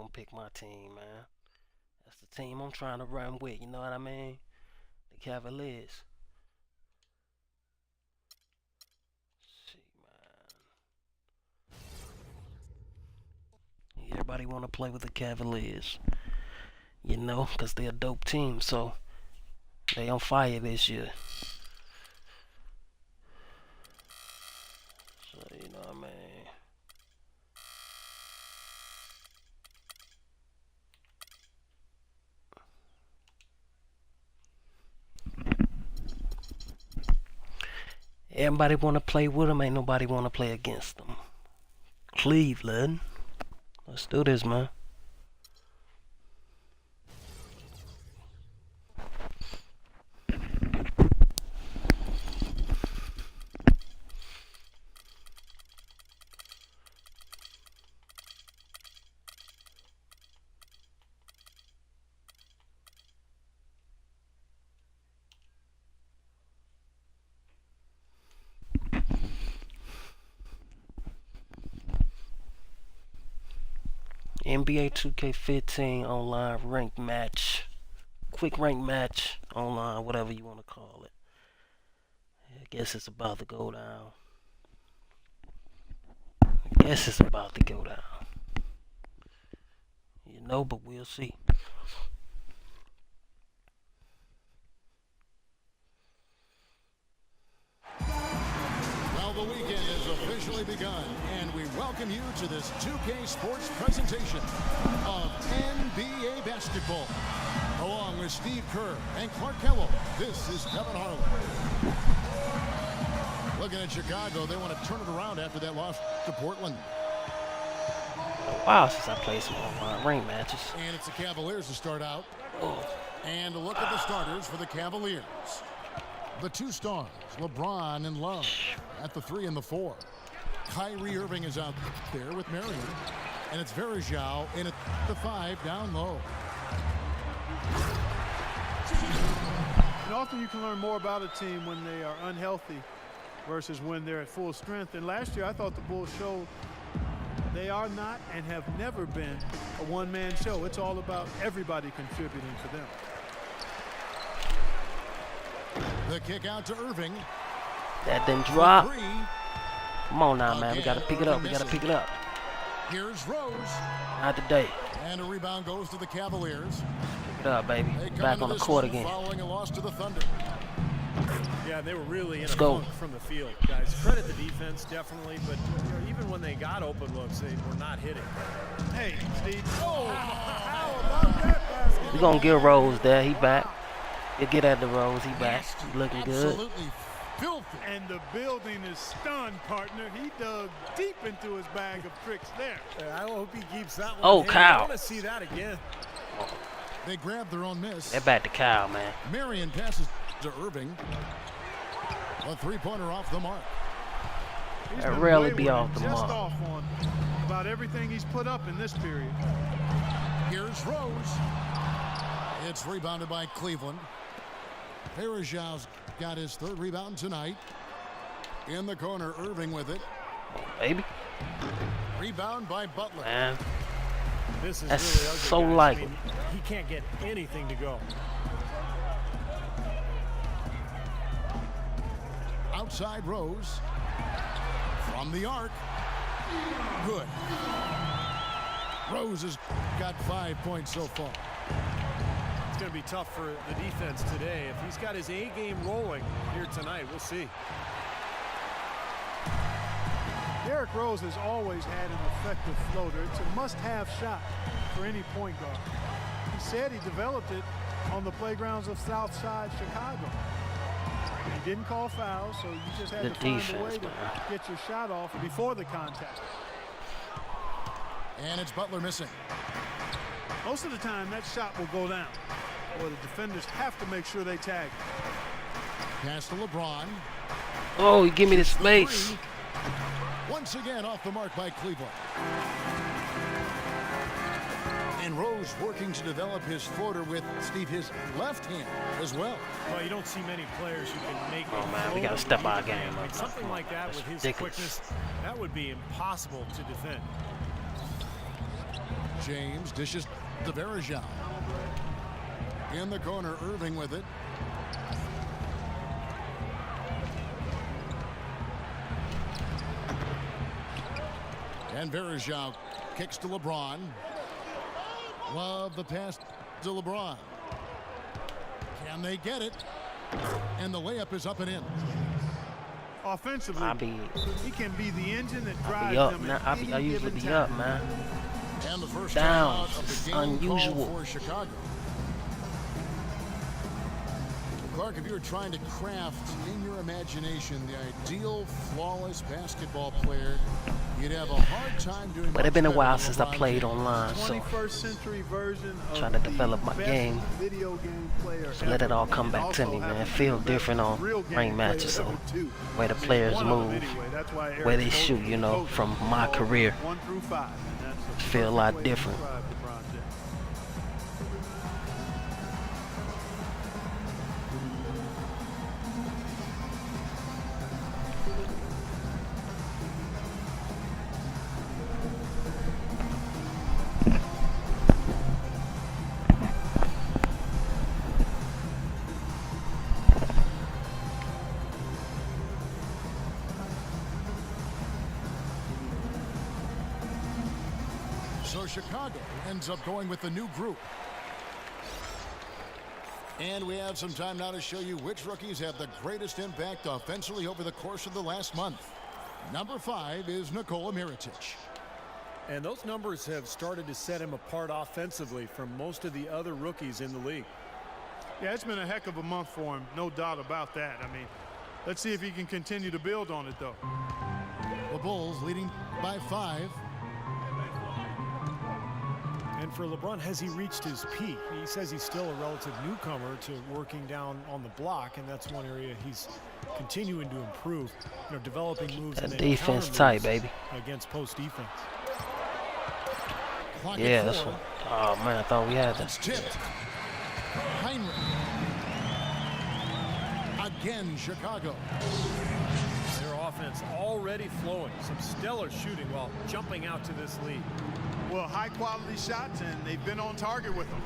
gonna pick my team, man. That's the team I'm trying to run with. You know what I mean? The Cavaliers. Let's see, man. Everybody want to play with the Cavaliers. You know, because they're a dope team. So they on fire this year. So, you know what I mean? Everybody want to play with them. Ain't nobody want to play against them. Cleveland. Let's do this, man. NBA 2K15 online ranked match. Quick ranked match online, whatever you want to call it. I guess it's about to go down. You know, but we'll see. Well, the weekend has officially begun, and we welcome you to this 2K Sports presentation of NBA basketball. Along with Steve Kerr and Clark Kellogg, this is Kevin Harlan. Looking at Chicago, they want to turn it around after that loss to Portland. A while since I played some online ring matches. And it's the Cavaliers to start out. And a look at the starters for the Cavaliers. The two stars, LeBron and Love, at the 3 and the 4. Kyrie Irving is out there with Marion. And it's Varejao in at the 5 down low. And often you can learn more about a team when they are unhealthy versus when they're at full strength. And last year I thought the Bulls showed they are not and have never been a one-man show. It's all about everybody contributing for them. The kick out to Irving. That didn't drop. Three. Come on now, man. We got to pick it up. Here's Rose. Not today. And a rebound goes to the Cavaliers. Pick it up, baby. They come Back into on the this court one again. Following a loss to the Thunder. Yeah, they were really in Let's a go. funk from the field, guys. Credit the defense, definitely, but even when they got open looks, they were not hitting. Hey, Steve. Oh, how about that basket? We're going to get Rose there. He back. You get at the Rose. He back. He looking good. Absolutely filthy. And the building is stunned, partner. He dug deep into his bag of tricks there. I hope he keeps that one. Oh, I Kyle. want to see that again. They grab their own miss. They're back to Kyle, man. Marion passes to Irving. A three-pointer off the mark. He's That been rarely wayward be off and the just mark. off on about everything he's put up in this period. Here's Rose. It's rebounded by Cleveland. Varejao's got his third rebound tonight. In the corner, Irving with it. Baby. Rebound by Butler. Man. This is That's really ugly, so guys. likely. I mean, he can't get anything to go. Outside Rose. From the arc. Good. Rose has got 5 points so far. It's going to be tough for the defense today. If he's got his A game rolling here tonight, we'll see. Derrick Rose has always had an effective floater. It's a must-have shot for any point guard. He said he developed it on the playgrounds of Southside Chicago. He didn't call fouls, so you just had Good to find a defense, way to man. get your shot off before the contact. And it's Butler missing. Most of the time, that shot will go down, or the defenders have to make sure they tag it. Pass to LeBron. Oh, you give me the space. Three. Once again off the mark by Cleveland. And Rose working to develop his floater with, Steve, his left hand as well. Well, you don't see many players who can make Oh, a man, we floater got to step our lead the game Like up. something like that That's with his ridiculous. quickness, that would be impossible to defend. James dishes to Varejao. In the corner, Irving with it. And Varejao kicks to LeBron. Love the pass to LeBron. Can they get it? And the layup is up and in. Offensively, he can be the engine that I drives be up, them. man. at I any usually given be time. up, man. And the first Down. timeout of the It's game unusual. called for Chicago. Clark, if you were trying to craft in your imagination the ideal flawless basketball player, you'd have a hard time doing. But it's been a much while better since than I LeBron played James. online, so 21st century version of trying to the develop my best game. video game player So let it ever, all come and back to also me, man. happens It to feel be the different best on real game ranked player matches, so ever, too. way the I mean, players one of them move, anyway. That's why way Eric they Spoelstra shoot, you know, coached from my all career. 1 through 5, and that's the Feel a perfect lot way to different. describe LeBron James. So Chicago ends up going with the new group. And we have some time now to show you which rookies have the greatest impact offensively over the course of the last month. Number 5 is Nikola Mirotic. And those numbers have started to set him apart offensively from most of the other rookies in the league. Yeah, it's been a heck of a month for him, no doubt about that. I mean, let's see if he can continue to build on it, though. The Bulls leading by 5. And for LeBron, has he reached his peak? He says he's still a relative newcomer to working down on the block, and that's one area he's continuing to improve. You know, developing moves That and then defense counter tight, moves baby. against post defense. Clock Yeah, at that's 4. what. Oh man, I thought we had It's that. tipped. Heinrich. Again, Chicago. Their offense already flowing. Some stellar shooting while jumping out to this lead. Well, high-quality shots, and they've been on target with them.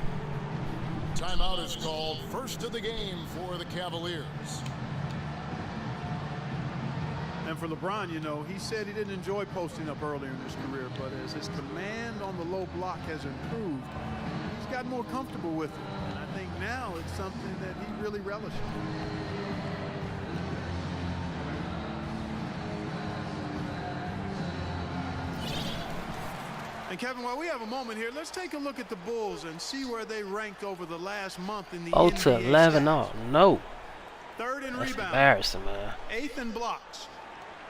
Timeout is called. First of the game for the Cavaliers. And for LeBron, you know, he said he didn't enjoy posting up earlier in his career, but as his command on the low block has improved, he's gotten more comfortable with it. And I think now it's something that he really relishes. And Kevin, while we have a moment here, let's take a look at the Bulls and see where they rank over the last month in the Oh, to NBA 11. stats. Oh no, Third in that's rebounds, embarrassing, man. 8th in blocks.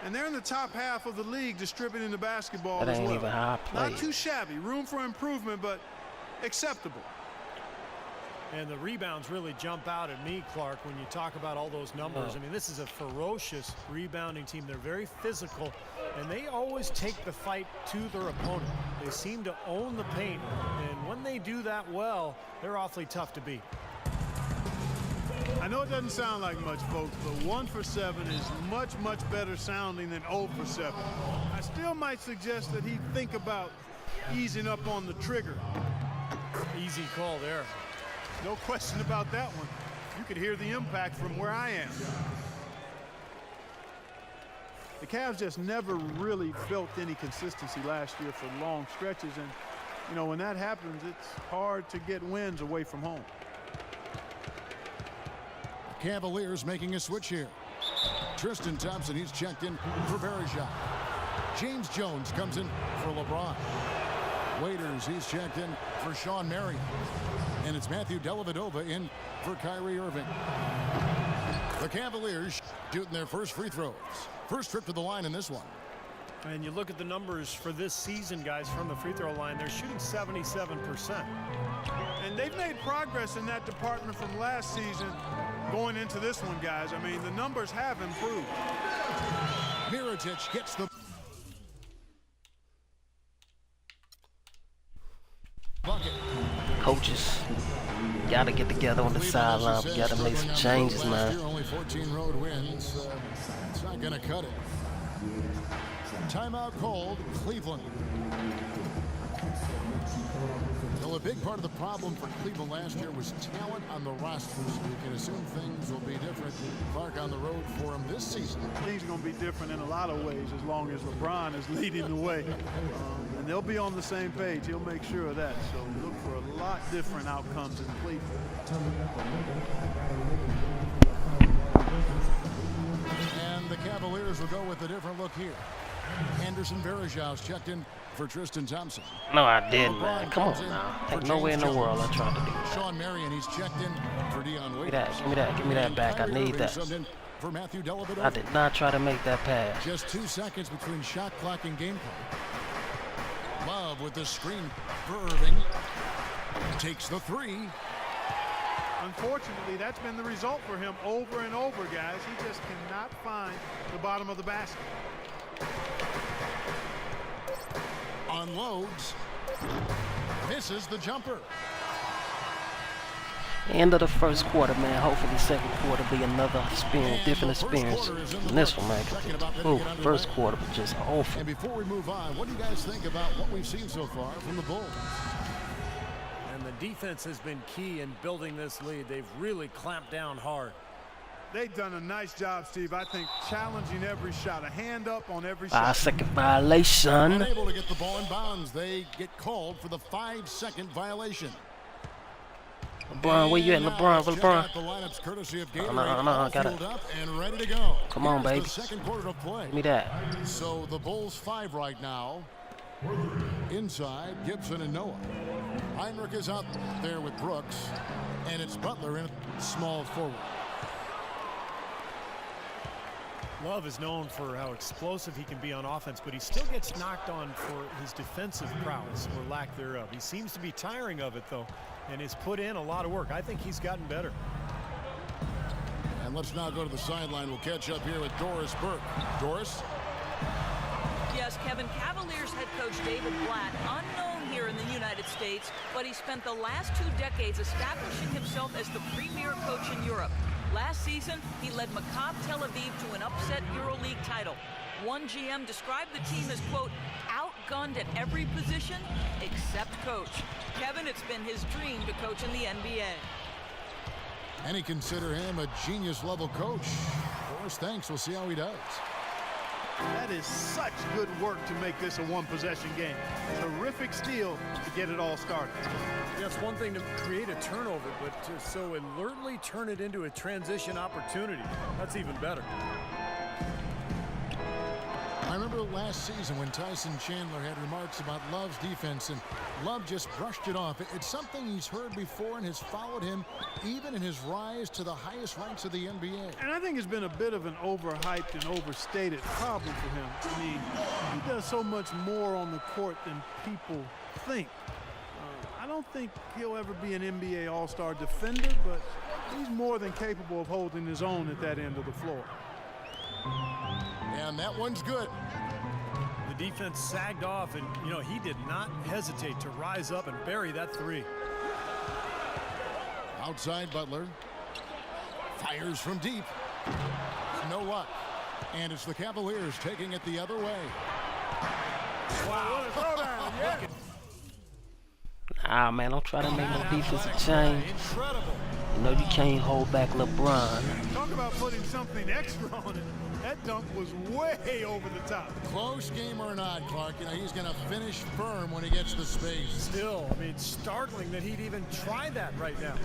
And they're in the top half of the league distributing the basketball That as ain't well. even how I Not played. too shabby. Room for improvement, but acceptable. And the rebounds really jump out at me, Clark, when you talk about all those numbers. Oh. I mean, this is a ferocious rebounding team. They're very physical, and they always take the fight to their opponent. They seem to own the paint, and when they do that well, they're awfully tough to beat. I know it doesn't sound like much, folks, but 1 for 7 is much, much better sounding than 0 for 7. I still might suggest that he think about easing up on the trigger. Easy call there. No question about that one. You could hear the impact from where I am. The Cavs just never really felt any consistency last year for long stretches, and you know, when that happens, it's hard to get wins away from home. Cavaliers making a switch here. Tristan Thompson, he's checked in for Varejao. James Jones comes in for LeBron. Waiters, he's checked in for Sean Marion. And it's Matthew Dellavedova in for Kyrie Irving. The Cavaliers shooting their first free throws. First trip to the line in this one. And you look at the numbers for this season, guys, from the free throw line, they're shooting 77%. And they've made progress in that department from last season going into this one, guys. I mean, the numbers have improved. Mirotic gets the bucket. Coaches gotta get together on the sideline. We gotta make some changes, man. Only 14 road wins. It's not going to cut it. Timeout called. Cleveland. Well, a big part of the problem for Cleveland last year was talent on the roster. So you can assume things will be different. Clark on the road for him this season. Things are going to be different in a lot of ways as long as LeBron is leading the way. And they'll be on the same page. He'll make sure of that. So look for a lot different outcomes in Cleveland. And the Cavaliers will go with a different look here. Anderson Varejão's checked in for Tristan Thompson. No, I didn't, man. Come on now. Ain't nowhere in the world I tried to do that. Sean Marion, he's checked in for Dion Waiters. Give me that back. I need that. For Matthew Dellavedova. I did not try to make that pass. Just 2 seconds between shot clock and game clock. Love with the screen for Irving. Takes the 3. Unfortunately, that's been the result for him over and over, guys. He just cannot find the bottom of the basket. Unloads. Misses the jumper. End of the first quarter, man. Hopefully second quarter be another experience, different experience than this one, man. Ooh, first quarter was just awful. And before we move on, what do you guys think about what we've seen so far from the Bulls? And the defense has been key in building this lead. They've really clamped down hard. They've done a nice job, Steve. I think challenging every shot, a hand up on every shot. 5-second violation. Unable to get the ball in bounds. They get called for the 5-second violation. LeBron, where you at, LeBron? LeBron. The lineups courtesy of No, I got it. up and ready to go. Come on, baby. The second quarter of play. Give me that. So the Bulls 5 right now. Inside, Gibson and Noah. Heinrich is out there with Brooks, and it's Butler in small forward. Love is known for how explosive he can be on offense, but he still gets knocked on for his defensive prowess or lack thereof. He seems to be tiring of it, though, and has put in a lot of work. I think he's gotten better. And let's now go to the sideline. We'll catch up here with Doris Burke. Doris? Yes, Kevin, Cavaliers head coach David Blatt, unknown here in the United States, but he spent the last 2 decades establishing himself as the premier coach in Europe. Last season, he led Maccabi Tel Aviv to an upset EuroLeague title. One GM described the team as, quote, outgunned at every position except coach. Kevin, it's been his dream to coach in the NBA. And he consider him a genius-level coach. Doris, thanks. We'll see how he does. That is such good work to make this a one-possession game. Terrific steal to get it all started. Yeah, it's one thing to create a turnover, but to so alertly turn it into a transition opportunity, that's even better. I remember last season when Tyson Chandler had remarks about Love's defense, and Love just brushed it off. It's something he's heard before and has followed him even in his rise to the highest ranks of the NBA. And I think it's been a bit of an overhyped and overstated problem for him. I mean, he does so much more on the court than people think. I don't think he'll ever be an NBA All-Star defender, but he's more than capable of holding his own at that end of the floor. And that one's good. The defense sagged off, and, you know, he did not hesitate to rise up and bury that 3. Outside Butler. Fires from deep. No luck. And it's the Cavaliers taking it the other way. Wow, what a throwdown, yeah. Ah, man, don't try to make no defensive change. Incredible. You know you can't hold back LeBron. Talk about putting something extra on it. That dunk was way over the top. Close game or not, Clark, you know, he's going to finish firm when he gets the space. Still, I mean, it's startling that he'd even try that right now.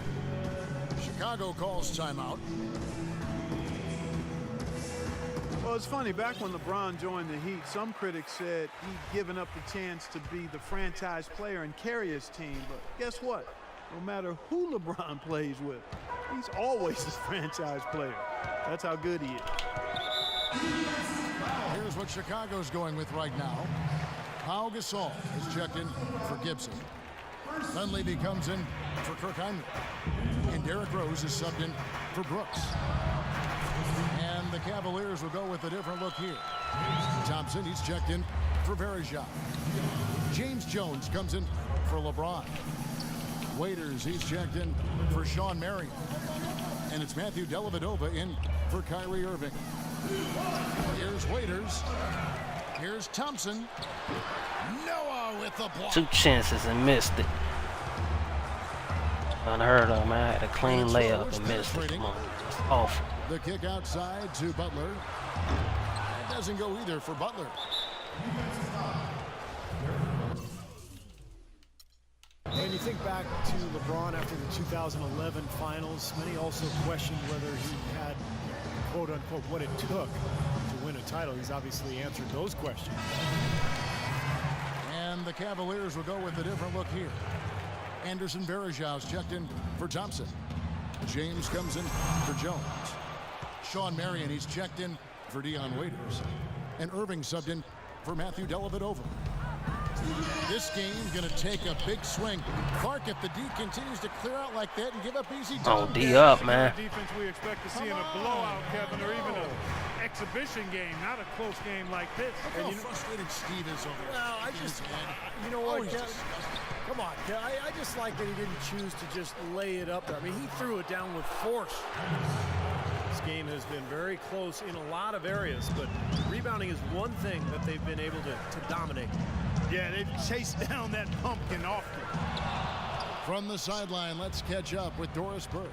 Chicago calls timeout. Well, it's funny, back when LeBron joined the Heat, some critics said he'd given up the chance to be the franchise player and carry his team. But guess what? No matter who LeBron plays with, he's always the franchise player. That's how good he is. Here's what Chicago's going with right now. Pau Gasol is checked in for Gibson. Dunleavy comes in for Kirk Heinrich. And Derrick Rose is subbed in for Brooks. And the Cavaliers will go with a different look here. Thompson, he's checked in for Varejão. James Jones comes in for LeBron. Waiters, he's checked in for Sean Marion. And it's Matthew Dellavedova in for Kyrie Irving. Here's Waiters. Here's Thompson. Noah with the block. 2 chances and missed it. Unheard of, man. I had a clean layup and missed it. Come on. It's awful. The kick outside to Butler. That doesn't go either for Butler. And you think back to LeBron after the 2011 finals, many also questioned whether he had, quote unquote, what it took to win a title. He's obviously answered those questions. And the Cavaliers will go with a different look here. Anderson Varejau's checked in for Thompson. James comes in for Jones. Sean Marion, he's checked in for Dion Waiters. And Irving subbed in for Matthew Dellavedova. This game going to take a big swing. Clark, if the D continues to clear out like that and give up easy time. Oh, D up, man. The defense we expect to see in a blowout, Kevin, or even an exhibition game, not a close game like this. Look how frustrated Steve is over there. Well, I just, you know what, come on, I just like that he didn't choose to just lay it up there. I mean, he threw it down with force. This game has been very close in a lot of areas, but rebounding is one thing that they've been able to dominate. Yeah, they've chased down that pumpkin often. From the sideline, let's catch up with Doris Burke.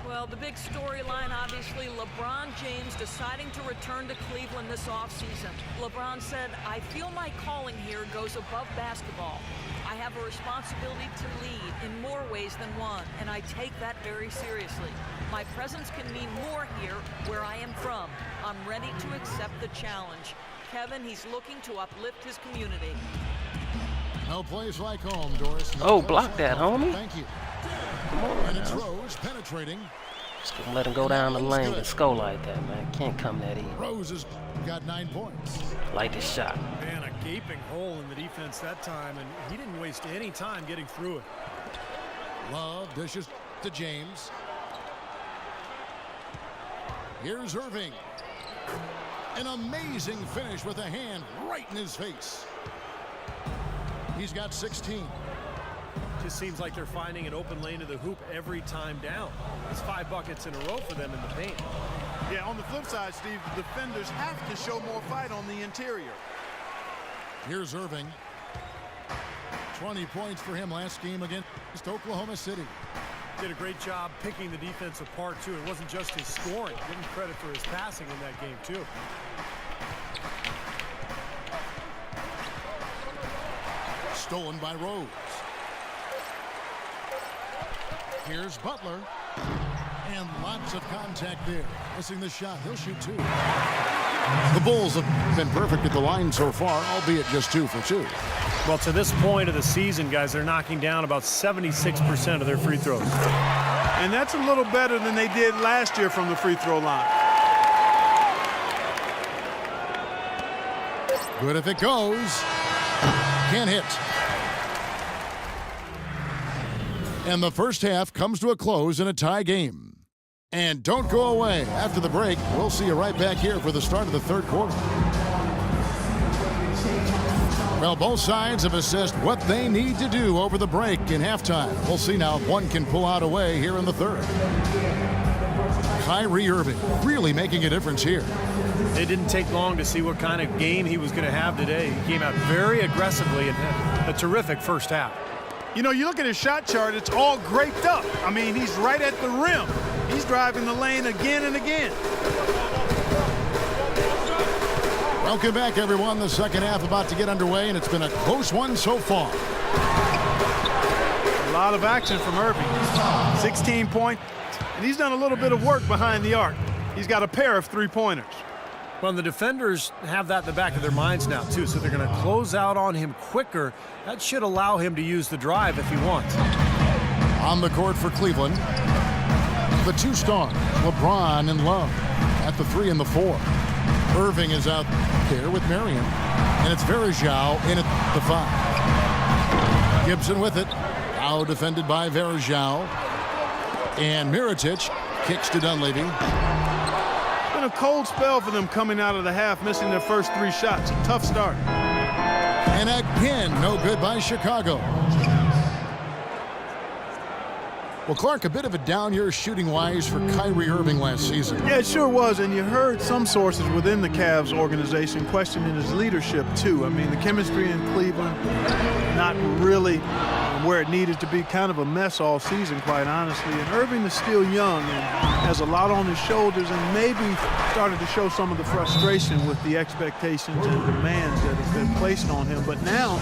Well, the big storyline, obviously, LeBron James deciding to return to Cleveland this offseason. LeBron said, "I feel my calling here goes above basketball. I have a responsibility to lead in more ways than one, and I take that very seriously. My presence can mean more here where I am from. I'm ready to accept the challenge." Kevin, he's looking to uplift his community. No place like home, Doris. No Oh, place block like that, home. homie. Thank you. Come on, And it's man. Rose penetrating. Just gonna let him go down the lane and score like that, man. Can't come that easy. Rose has got 9 points. Like this shot. Man, a gaping hole in the defense that time, and he didn't waste any time getting through it. Love dishes to James. Here's Irving. An amazing finish with a hand right in his face. He's got 16. Just seems like they're finding an open lane to the hoop every time down. It's 5 buckets in a row for them in the paint. Yeah, on the flip side, Steve, the defenders have to show more fight on the interior. Here's Irving. 20 points for him last game against Oklahoma City. Did a great job picking the defense apart, too. It wasn't just his scoring. Give him credit for his passing in that game, too. Stolen by Rose. Here's Butler. And lots of contact there. Missing the shot. He'll shoot 2. The Bulls have been perfect at the line so far, albeit just 2 for 2. Well, to this point of the season, guys, they're knocking down about 76% of their free throws. And that's a little better than they did last year from the free throw line. Good if it goes. Can't hit. And the first half comes to a close in a tie game. And don't go away. After the break, we'll see you right back here for the start of the third quarter. Well, both sides have assessed what they need to do over the break in halftime. We'll see now if one can pull out a way here in the third. Kyrie Irving really making a difference here. It didn't take long to see what kind of game he was going to have today. He came out very aggressively and had a terrific first half. You know, you look at his shot chart, it's all graped up. I mean, he's right at the rim. He's driving the lane again and again. Welcome back, everyone. The second half about to get underway, and it's been a close one so far. A lot of action from Irving. 16 points, and he's done a little bit of work behind the arc. He's got a pair of 3-pointers. Well, the defenders have that in the back of their minds now, too, so they're going to close out on him quicker. That should allow him to use the drive if he wants. On the court for Cleveland, the 2 stars, LeBron and Love, at the 3 and the 4. Irving is out there with Marion, and it's Varejao in at the 5. Gibson with it, now defended by Varejao, and Mirotic kicks to Dunleavy. It's been a cold spell for them coming out of the half, missing their first 3 shots. A tough start. And again, no good by Chicago. Well, Clark, a bit of a down year shooting-wise for Kyrie Irving last season. Yeah, it sure was, and you heard some sources within the Cavs organization questioning his leadership, too. I mean, the chemistry in Cleveland, not really where it needed to be, kind of a mess all season, quite honestly. And Irving is still young and has a lot on his shoulders and maybe started to show some of the frustration with the expectations and demands that have been placed on him. But now,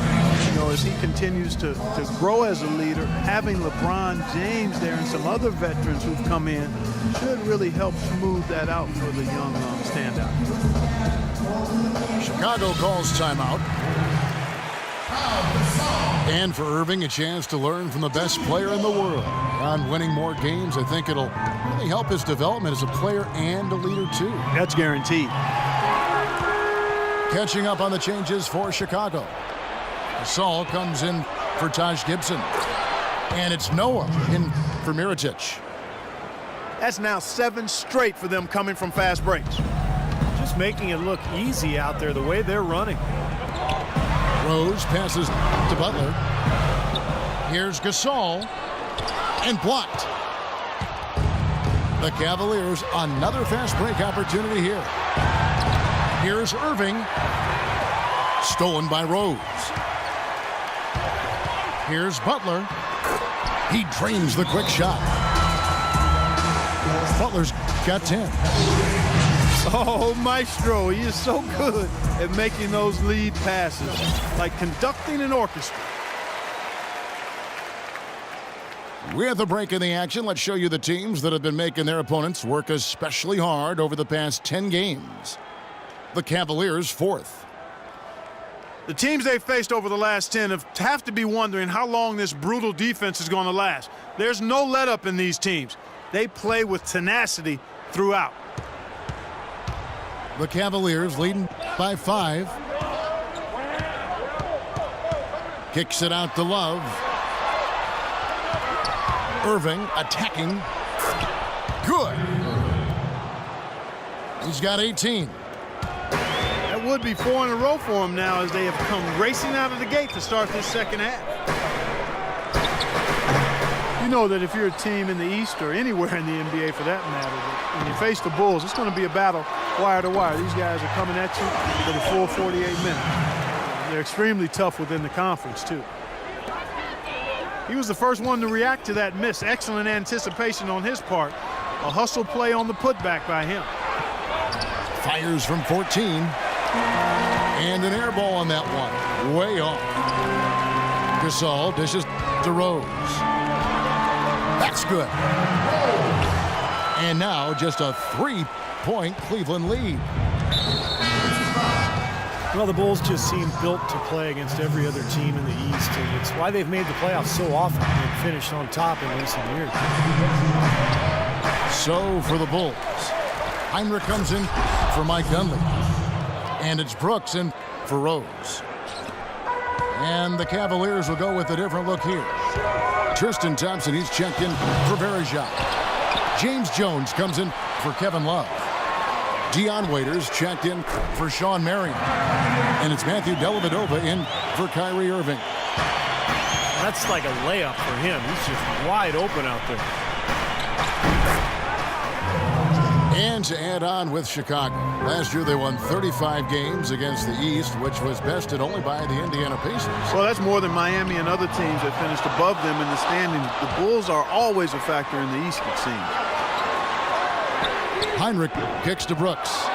you know, as he continues to grow as a leader, having LeBron James there and some other veterans who've come in should really help smooth that out for the young standout. Chicago calls timeout. And for Irving, a chance to learn from the best player in the world. On winning more games, I think it'll really help his development as a player and a leader, too. That's guaranteed. Catching up on the changes for Chicago. Gasol comes in for Taj Gibson. And it's Noah in for Mirotic. That's now 7 straight for them coming from fast breaks. Just making it look easy out there the way they're running. Rose passes to Butler. Here's Gasol. And blocked. The Cavaliers, another fast break opportunity here. Here's Irving. Stolen by Rose. Here's Butler. He drains the quick shot. Butler's got 10. Oh, Maestro, he is so good at making those lead passes, like conducting an orchestra. With a break in the action, let's show you the teams that have been making their opponents work especially hard over the past 10 games. The Cavaliers, 4th. The teams they've faced over the last 10 have to be wondering how long this brutal defense is going to last. There's no let-up in these teams. They play with tenacity throughout. The Cavaliers leading by 5. Kicks it out to Love. Irving attacking. Good. He's got 18. That would be 4 in a row for him now as they have come racing out of the gate to start this second half. You know that if you're a team in the East or anywhere in the NBA for that matter, that when you face the Bulls, it's going to be a battle wire to wire. These guys are coming at you for the full 48 minutes. They're extremely tough within the conference, too. He was the first one to react to that miss. Excellent anticipation on his part. A hustle play on the putback by him. Fires from 14. And an air ball on that one. Way off. Gasol dishes to Rose. That's good. And now just a 3-point Cleveland lead. Well, the Bulls just seem built to play against every other team in the East, and it's why they've made the playoffs so often and finished on top in recent years. So for the Bulls, Heinrich comes in for Mike Conley. And it's Brooks in for Rose. And the Cavaliers will go with a different look here. Tristan Thompson, he's checked in for Verejao. James Jones comes in for Kevin Love. Dion Waiters checked in for Sean Marion. And it's Matthew Dellavedova in for Kyrie Irving. That's like a layup for him. He's just wide open out there. And to add on with Chicago. Last year they won 35 games against the East, which was bested only by the Indiana Pacers. Well, that's more than Miami and other teams that finished above them in the standings. The Bulls are always a factor in the East, it seems. Heinrich kicks to Brooks.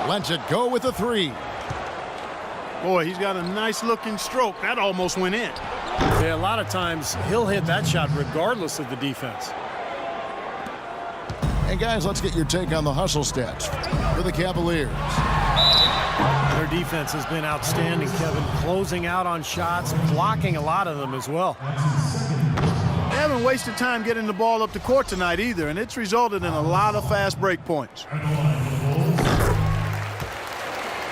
Lets it go with a 3. Boy, he's got a nice-looking stroke. That almost went in. Yeah, a lot of times he'll hit that shot regardless of the defense. Hey, guys, let's get your take on the hustle stats for the Cavaliers. Their defense has been outstanding, Kevin. Closing out on shots, blocking a lot of them as well. They haven't wasted time getting the ball up the court tonight either, and it's resulted in a lot of fast break points.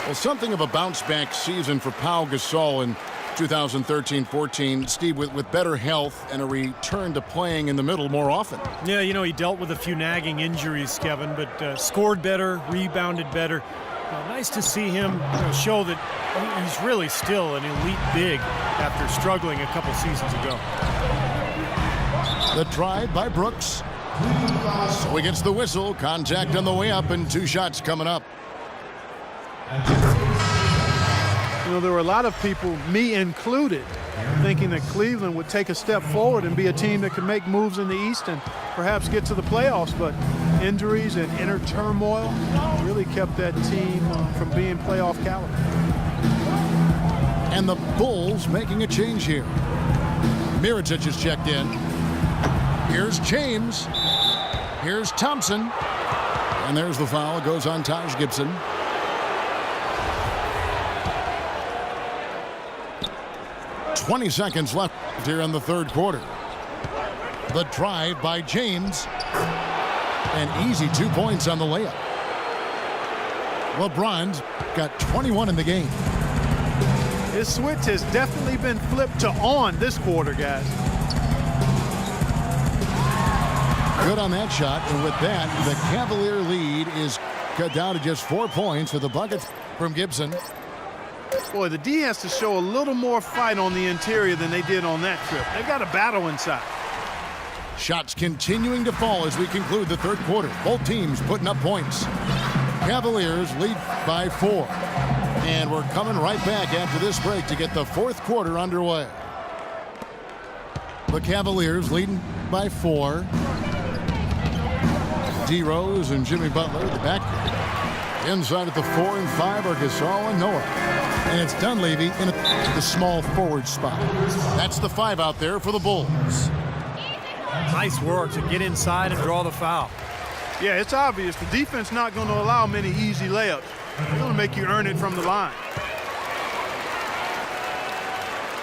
Well, something of a bounce-back season for Pau Gasol in 2013-14, Steve, with better health and a return to playing in the middle more often. Yeah, you know, he dealt with a few nagging injuries, Kevin, but scored better, rebounded better. Nice to see him show that he's really still an elite big after struggling a couple seasons ago. The drive by Brooks. So he gets the whistle. Contact on the way up and 2 shots coming up. You know, there were a lot of people, me included, thinking that Cleveland would take a step forward and be a team that could make moves in the East and perhaps get to the playoffs, but injuries and inner turmoil really kept that team from being playoff caliber. And the Bulls making a change here. Mirotic is checked in. Here's James. Here's Thompson. And there's the foul. It goes on Taj Gibson. "20 seconds left here in the third quarter. The drive by James. An easy 2 points on the layup. LeBron's got 21 in the game. His switch has definitely been flipped to on this quarter, guys. Good on that shot, and with that, the Cavalier lead is cut down to just 4 points with a bucket from Gibson. Boy, the D has to show a little more fight on the interior than they did on that trip. They've got a battle inside. Shots continuing to fall as we conclude the third quarter. Both teams putting up points. Cavaliers lead by 4. And we're coming right back after this break to get the fourth quarter underway. The Cavaliers leading by 4. D. Rose and Jimmy Butler at the back. Inside at the 4 and 5 are Gasol and Noah. And it's Dunleavy in the small forward spot. That's the 5 out there for the Bulls. Nice work to get inside and draw the foul. Yeah, it's obvious. The defense not going to allow many easy layups. They're going to make you earn it from the line.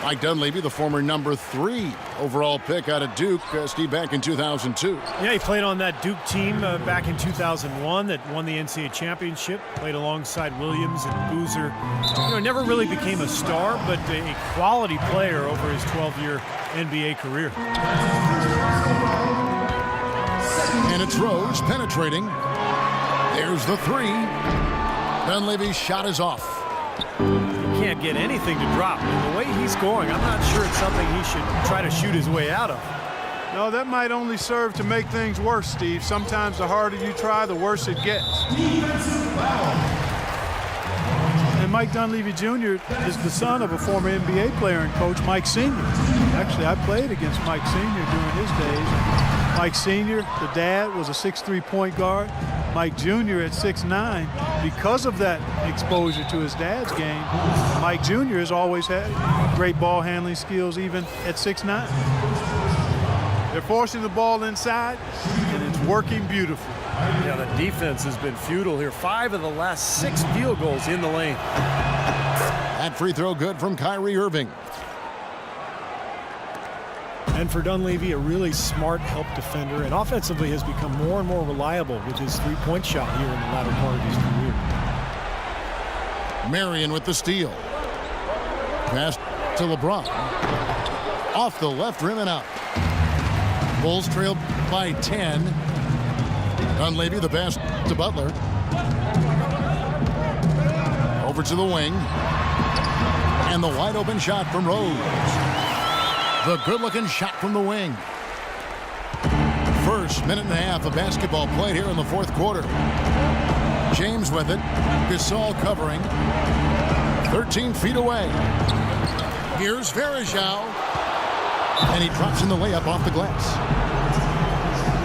Mike Dunleavy, the former number 3 overall pick out of Duke, Steve, back in 2002. Yeah, he played on that Duke team back in 2001 that won the NCAA championship. Played alongside Williams and Boozer. You know, never really became a star, but a quality player over his 12-year NBA career. And it's Rose penetrating. There's the 3. Dunleavy's shot is off. Can't get anything to drop. And the way he's scoring, I'm not sure it's something he should try to shoot his way out of. No, that might only serve to make things worse, Steve. Sometimes the harder you try, the worse it gets. And Mike Dunleavy Jr. is the son of a former NBA player and coach, Mike Sr. Actually, I played against Mike Sr. during his days. Mike Sr., the dad, was a 6'3" point guard. Mike Jr. at 6'9". Because of that exposure to his dad's game, Mike Jr. has always had great ball handling skills even at 6'9". They're forcing the ball inside, and it's working beautifully. Yeah, the defense has been futile here. 5 of the last 6 field goals in the lane. That free throw good from Kyrie Irving. And for Dunleavy, a really smart help defender, and offensively has become more and more reliable with his three-point shot here in the latter part of his career. Marion with the steal. Pass to LeBron. Off the left rim and out. Bulls trailed by 10. Dunleavy the pass to Butler. Over to the wing. And the wide open shot from Rose. The good-looking shot from the wing. First minute and a half of basketball played here in the fourth quarter. James with it. Gasol covering. 13 feet away. Here's Varejao. And he drops in the layup off the glass.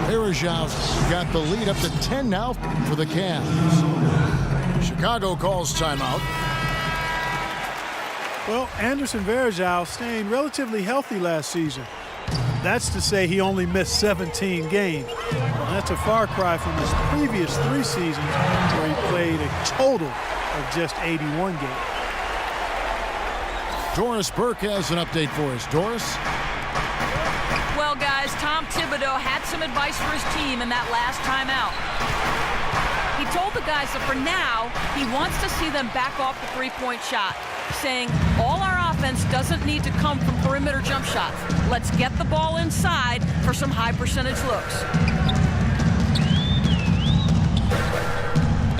Varejao got the lead up to 10 now for the Cavs. Chicago calls timeout. Well, Anderson Varejao staying relatively healthy last season. That's to say he only missed 17 games. And that's a far cry from his previous 3 seasons where he played a total of just 81 games. Doris Burke has an update for us. Doris? Well, guys, Tom Thibodeau had some advice for his team in that last timeout. He told the guys that for now, he wants to see them back off the three-point shot, saying all our offense doesn't need to come from perimeter jump shots. Let's get the ball inside for some high percentage looks.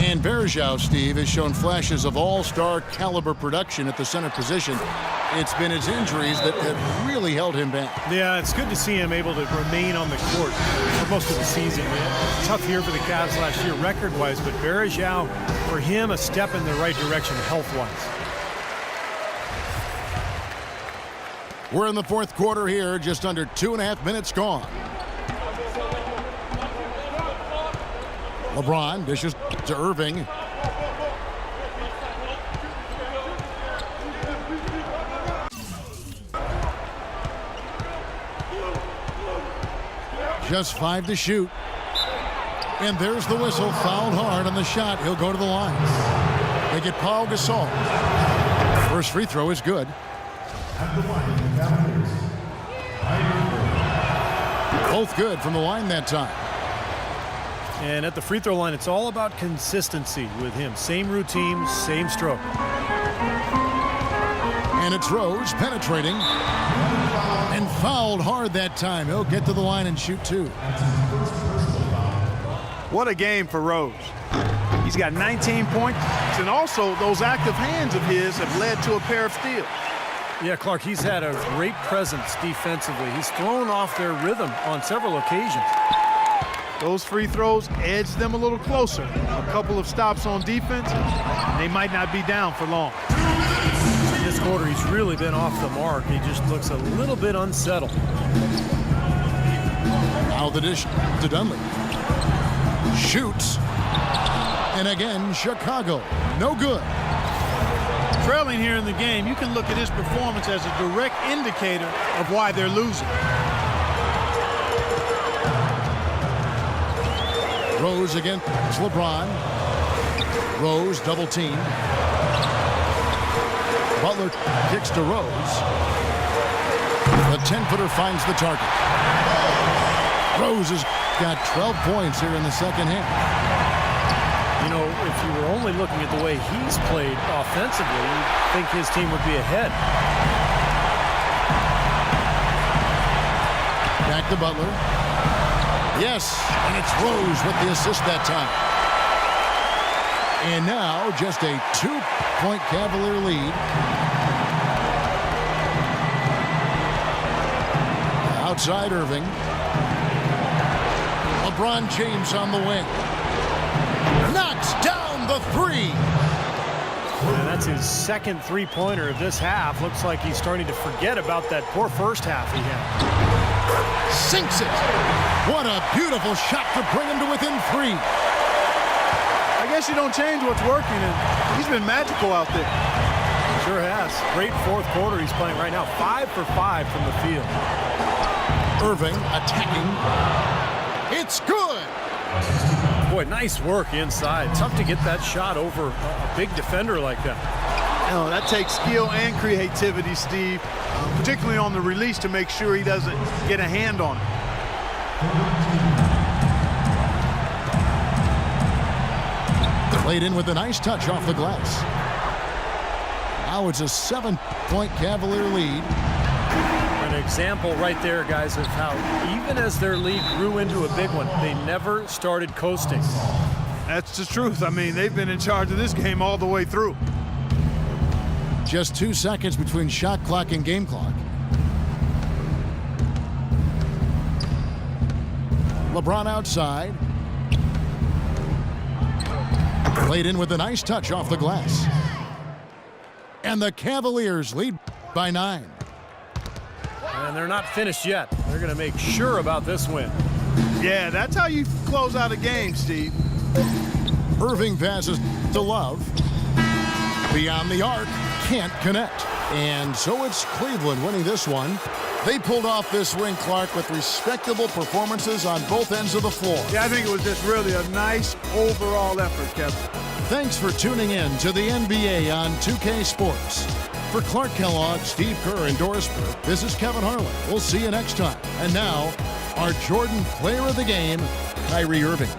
And Bergeau, Steve, has shown flashes of all-star caliber production at the center position. It's been his injuries that have really held him back. Yeah, it's good to see him able to remain on the court for most of the season. Tough year for the Cavs last year record-wise, but Bergeau, for him, a step in the right direction health-wise. We're in the fourth quarter here, just under 2.5 minutes gone. LeBron dishes to Irving. Just 5 to shoot. And there's the whistle. Fouled hard on the shot. He'll go to the line. They get Paul Gasol. First free throw is good. Both good from the line that time. And at the free throw line, it's all about consistency with him. Same routine, same stroke. And it's Rose penetrating. And fouled hard that time. He'll get to the line and shoot 2. What a game for Rose. He's got 19 points, and also those active hands of his have led to a pair of steals. Yeah, Clark, he's had a great presence defensively. He's thrown off their rhythm on several occasions. Those free throws edge them a little closer. A couple of stops on defense, and they might not be down for long. This quarter, he's really been off the mark. He just looks a little bit unsettled. Now the dish to Dunley. Shoots. And again, Chicago. No good. Trailing here in the game, you can look at his performance as a direct indicator of why they're losing. Rose against LeBron. Rose double team. Butler kicks to Rose. The 10-footer finds the target. Rose has got 12 points here in the second half. You know, if you were only looking at the way he's played offensively, you'd think his team would be ahead. Back to Butler. Yes, and it's Rose with the assist that time. And now just a 2-point Cavalier lead. Outside Irving. LeBron James on the wing. Knocks down the 3. And that's his second three-pointer of this half. Looks like he's starting to forget about that poor first half he had. Sinks it. What a beautiful shot to bring him to within 3. I guess you don't change what's working, and he's been magical out there. Sure has. Great fourth quarter he's playing right now. 5 for 5 from the field. Irving attacking. It's good. Boy, nice work inside. Tough to get that shot over a big defender like that. No, that takes skill and creativity, Steve, particularly on the release to make sure he doesn't get a hand on it. Played in with a nice touch off the glass. Now it's a 7-point Cavalier lead. An example right there, guys, of how even as their lead grew into a big one, they never started coasting. That's the truth. I mean, they've been in charge of this game all the way through. Just 2 seconds between shot clock and game clock. LeBron outside. Played in with a nice touch off the glass. And the Cavaliers lead by 9. And they're not finished yet. They're going to make sure about this win. Yeah, that's how you close out a game, Steve. Irving passes to Love. Beyond the arc, can't connect. And so it's Cleveland winning this one. They pulled off this win, Clark, with respectable performances on both ends of the floor. Yeah, I think it was just really a nice overall effort, Kevin. Thanks for tuning in to the NBA on 2K Sports. For Clark Kellogg, Steve Kerr, and Doris Burke, this is Kevin Harlan. We'll see you next time. And now, our Jordan Player of the Game, Kyrie Irving.